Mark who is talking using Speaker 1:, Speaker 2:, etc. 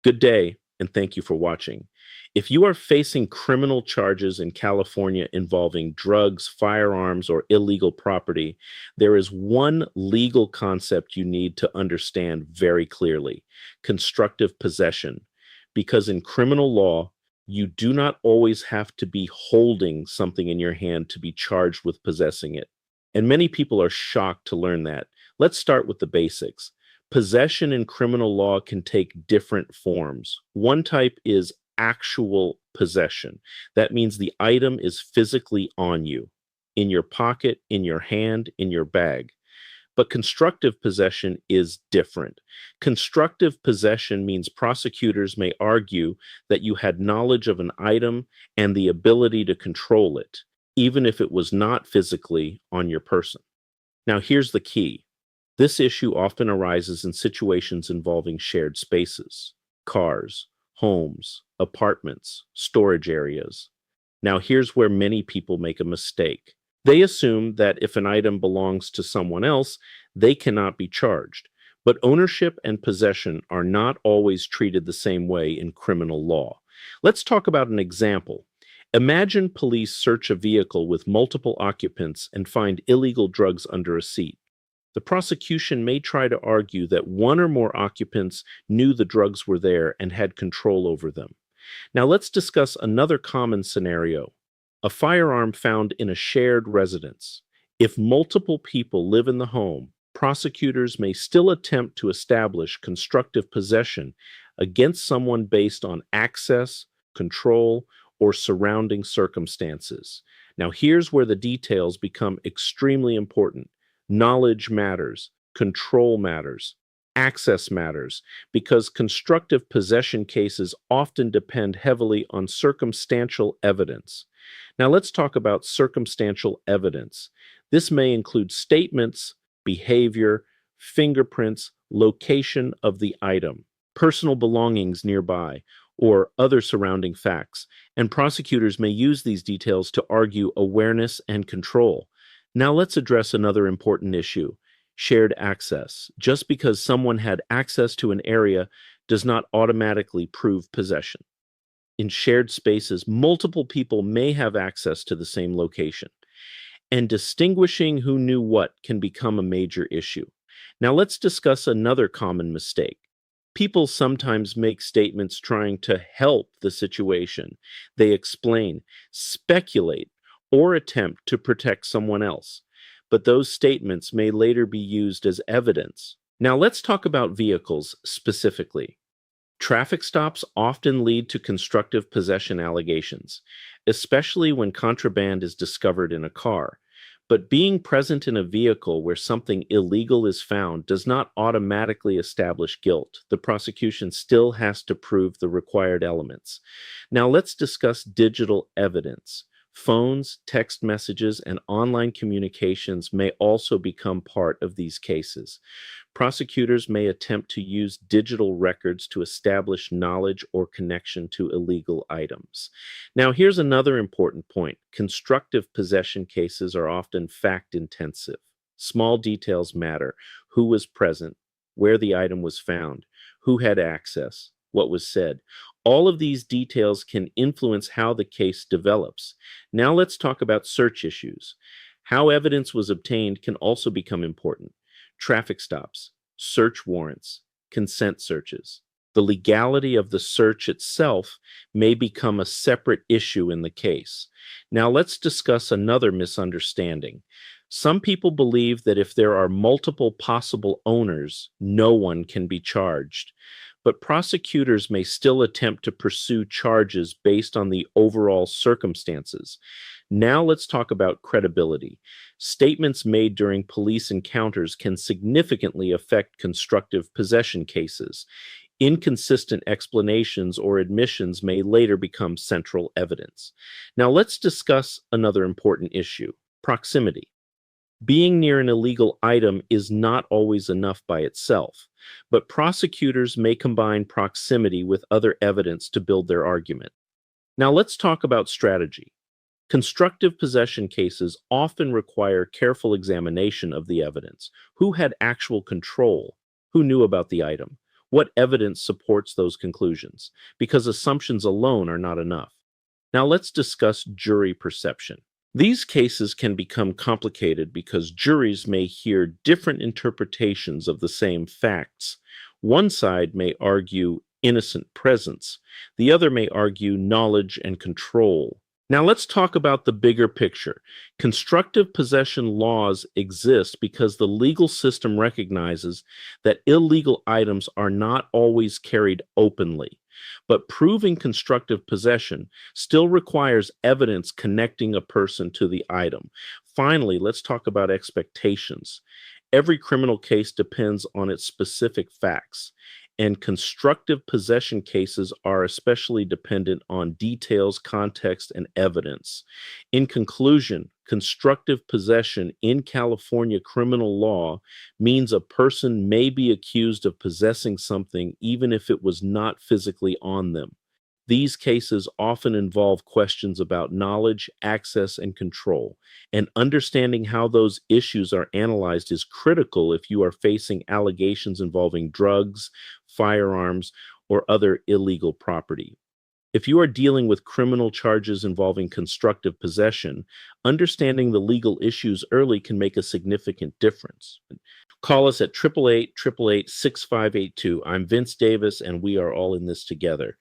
Speaker 1: Good day, and thank you for watching. If you are facing criminal charges in California involving drugs, firearms, or illegal property, there is one legal concept you need to understand very clearly: constructive possession. Because in criminal law, you do not always have to be holding something in your hand to be charged with possessing it. And many people are shocked to learn that. Let's start with the basics. Possession in criminal law can take different forms. One type is actual possession. That means the item is physically on you, in your pocket, in your hand, in your bag. But constructive possession is different. Constructive possession means prosecutors may argue that you had knowledge of an item and the ability to control it, even if it was not physically on your person. Now, here's the key. This issue often arises in situations involving shared spaces, cars, homes, apartments, storage areas. Now, here's where many people make a mistake. They assume that if an item belongs to someone else, they cannot be charged. But ownership and possession are not always treated the same way in criminal law. Let's talk about an example. Imagine police search a vehicle with multiple occupants and find illegal drugs under a seat. The prosecution may try to argue that one or more occupants knew the drugs were there and had control over them. Now let's discuss another common scenario: a firearm found in a shared residence. If multiple people live in the home, prosecutors may still attempt to establish constructive possession against someone based on access, control, or surrounding circumstances. Now here's where the details become extremely important. Knowledge matters, control matters, access matters, because constructive possession cases often depend heavily on circumstantial evidence. Now let's talk about circumstantial evidence. This may include statements, behavior, fingerprints, location of the item, personal belongings nearby, or other surrounding facts, and prosecutors may use these details to argue awareness and control. Now let's address another important issue: shared access. Just because someone had access to an area does not automatically prove possession. In shared spaces, multiple people may have access to the same location, and distinguishing who knew what can become a major issue. Now let's discuss another common mistake. People sometimes make statements trying to help the situation. They explain, speculate, or attempt to protect someone else. But those statements may later be used as evidence. Now let's talk about vehicles specifically. Traffic stops often lead to constructive possession allegations, especially when contraband is discovered in a car. But being present in a vehicle where something illegal is found does not automatically establish guilt. The prosecution still has to prove the required elements. Now let's discuss digital evidence. Phones, text messages, and online communications may also become part of these cases. Prosecutors may attempt to use digital records to establish knowledge or connection to illegal items. Now, here's another important point. Constructive possession cases are often fact-intensive. Small details matter: who was present, where the item was found, who had access, what was said. All of these details can influence how the case develops. Now let's talk about search issues. How evidence was obtained can also become important. Traffic stops, search warrants, consent searches. The legality of the search itself may become a separate issue in the case. Now let's discuss another misunderstanding. Some people believe that if there are multiple possible owners, no one can be charged. But prosecutors may still attempt to pursue charges based on the overall circumstances. Now let's talk about credibility. Statements made during police encounters can significantly affect constructive possession cases. Inconsistent explanations or admissions may later become central evidence. Now let's discuss another important issue: proximity. Being near an illegal item is not always enough by itself, but prosecutors may combine proximity with other evidence to build their argument. Now let's talk about strategy. Constructive possession cases often require careful examination of the evidence. Who had actual control? Who knew about the item? What evidence supports those conclusions? Because assumptions alone are not enough. Now let's discuss jury perception. These cases can become complicated because juries may hear different interpretations of the same facts. One side may argue innocent presence, the other may argue knowledge and control. Now, let's talk about the bigger picture. Constructive possession laws exist because the legal system recognizes that illegal items are not always carried openly. But proving constructive possession still requires evidence connecting a person to the item. Finally, let's talk about expectations. Every criminal case depends on its specific facts, and constructive possession cases are especially dependent on details, context, and evidence. In conclusion, constructive possession in California criminal law means a person may be accused of possessing something even if it was not physically on them. These cases often involve questions about knowledge, access, and control, and understanding how those issues are analyzed is critical if you are facing allegations involving drugs, firearms, or other illegal property. If you are dealing with criminal charges involving constructive possession, understanding the legal issues early can make a significant difference. Call us at 888 888 6582. I'm Vince Davis, and we are all in this together.